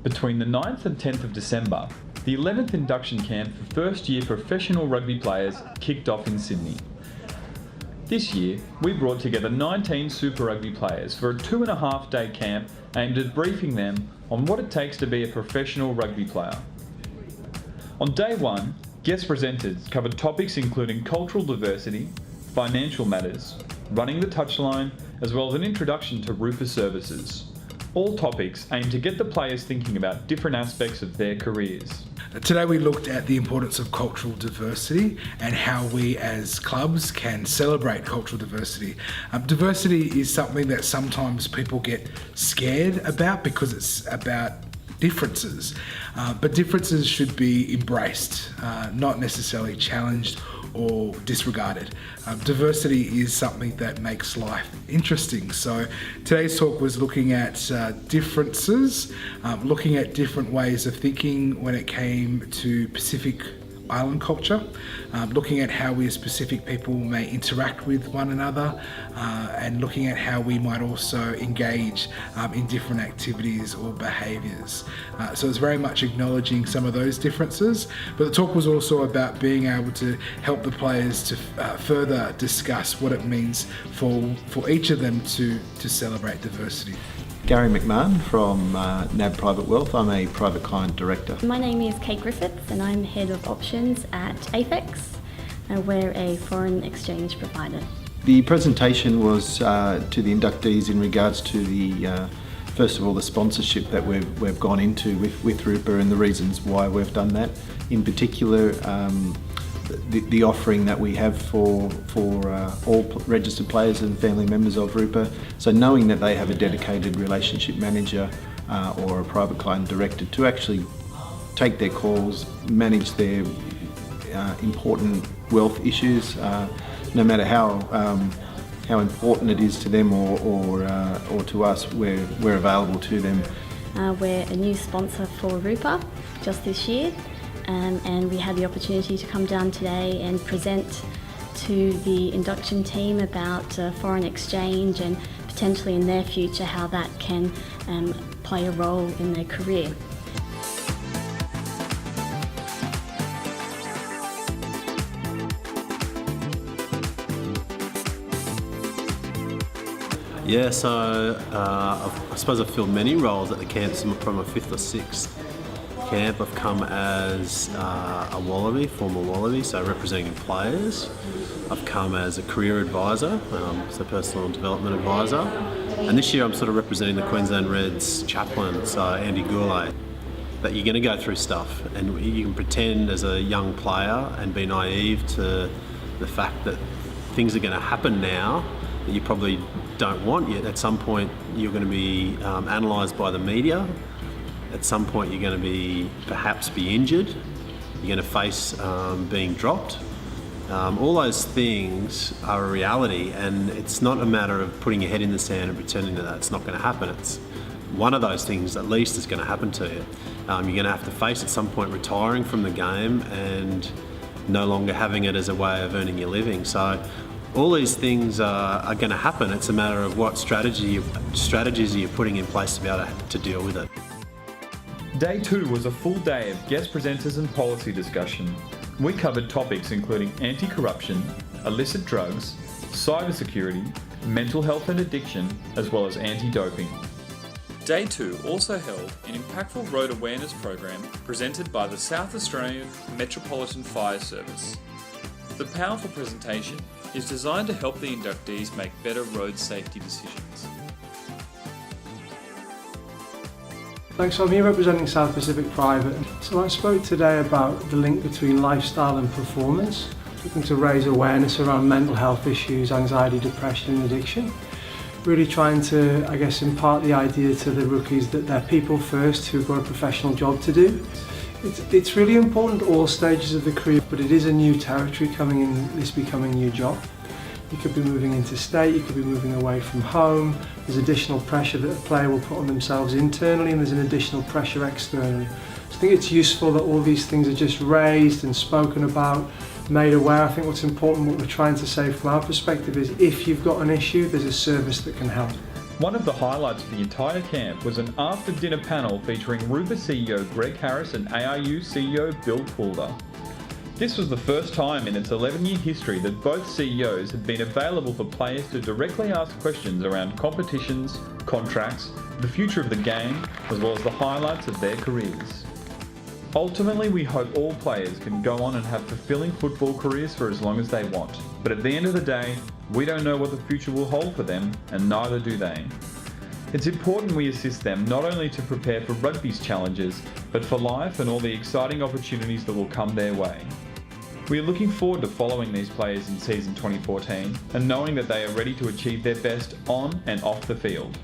Between the 9th and 10th of December, the 11th induction camp for first-year professional rugby players kicked off in Sydney. This year, we brought together 19 Super Rugby players for a 2.5-day camp aimed at briefing them on what it takes to be a professional rugby player. On day one, guest presenters covered topics including cultural diversity, financial matters, running the touchline, as well as an introduction to RUPA services. All topics aimed to get the players thinking about different aspects of their careers. Today we looked at the importance of cultural diversity and how we as clubs can celebrate cultural diversity. Diversity is something that sometimes people get scared about because it's about differences, but differences should be embraced, not necessarily challenged or disregarded. Diversity is something that makes life interesting. So today's talk was looking at differences, looking at different ways of thinking when it came to Pacific Island culture, looking at how we as Pacific people may interact with one another, and looking at how we might also engage in different activities or behaviours. So it's very much acknowledging some of those differences, but the talk was also about being able to help the players to further discuss what it means for each of them to celebrate diversity. Gary McMahon from NAB Private Wealth. I'm a private client director. My name is Kate Griffiths and I'm Head of Options at Apex. We're a foreign exchange provider. The presentation was to the inductees in regards to the first of all the sponsorship that we've gone into with RUPA and the reasons why we've done that. In particular, the offering that we have for all registered players and family members of RUPA. So knowing that they have a dedicated relationship manager or a private client director to actually take their calls, manage their important wealth issues, no matter how important it is to them or to us, we're available to them. We're a new sponsor for RUPA just this year. And we had the opportunity to come down today and present to the induction team about foreign exchange and potentially in their future how that can play a role in their career. Yeah, so I suppose I've filled many roles at the camp from a 5th or 6th camp. I've come as a Wallaby, former Wallaby, so representing players. I've come as a career advisor, so personal development advisor. And this year I'm sort of representing the Queensland Reds chaplain, so Andy Gourlay. That you're going to go through stuff and you can pretend as a young player and be naive to the fact that things are going to happen now that you probably don't want yet. At some point you're going to be analysed by the media. At some point you're going to perhaps be injured, you're going to face being dropped. All those things are a reality, and it's not a matter of putting your head in the sand and pretending that that's not going to happen. It's one of those things at least is going to happen to you. You're going to have to face at some point retiring from the game and no longer having it as a way of earning your living. So all these things are going to happen. It's a matter of what strategies you're putting in place to be able to deal with it. Day 2 was a full day of guest presenters and policy discussion. We covered topics including anti-corruption, illicit drugs, cybersecurity, mental health and addiction, as well as anti-doping. Day 2 also held an impactful road awareness program presented by the South Australian Metropolitan Fire Service. The powerful presentation is designed to help the inductees make better road safety decisions. Thanks, so I'm here representing South Pacific Private. So I spoke today about the link between lifestyle and performance, looking to raise awareness around mental health issues, anxiety, depression and addiction. Really trying to, I guess, impart the idea to the rookies that they're people first who've got a professional job to do. It's really important at all stages of the career, but it is a new territory coming in, this becoming a new job. You could be moving interstate, you could be moving away from home. There's additional pressure that a player will put on themselves internally, and there's an additional pressure externally. So I think it's useful that all these things are just raised and spoken about, made aware. I think what's important, what we're trying to say from our perspective is if you've got an issue, there's a service that can help. One of the highlights of the entire camp was an after-dinner panel featuring RUPA CEO Greg Harris and ARU CEO Bill Poulter. This was the first time in its 11-year history that both CEOs had been available for players to directly ask questions around competitions, contracts, the future of the game, as well as the highlights of their careers. Ultimately, we hope all players can go on and have fulfilling football careers for as long as they want. But at the end of the day, we don't know what the future will hold for them, and neither do they. It's important we assist them not only to prepare for rugby's challenges, but for life and all the exciting opportunities that will come their way. We are looking forward to following these players in season 2014 and knowing that they are ready to achieve their best on and off the field.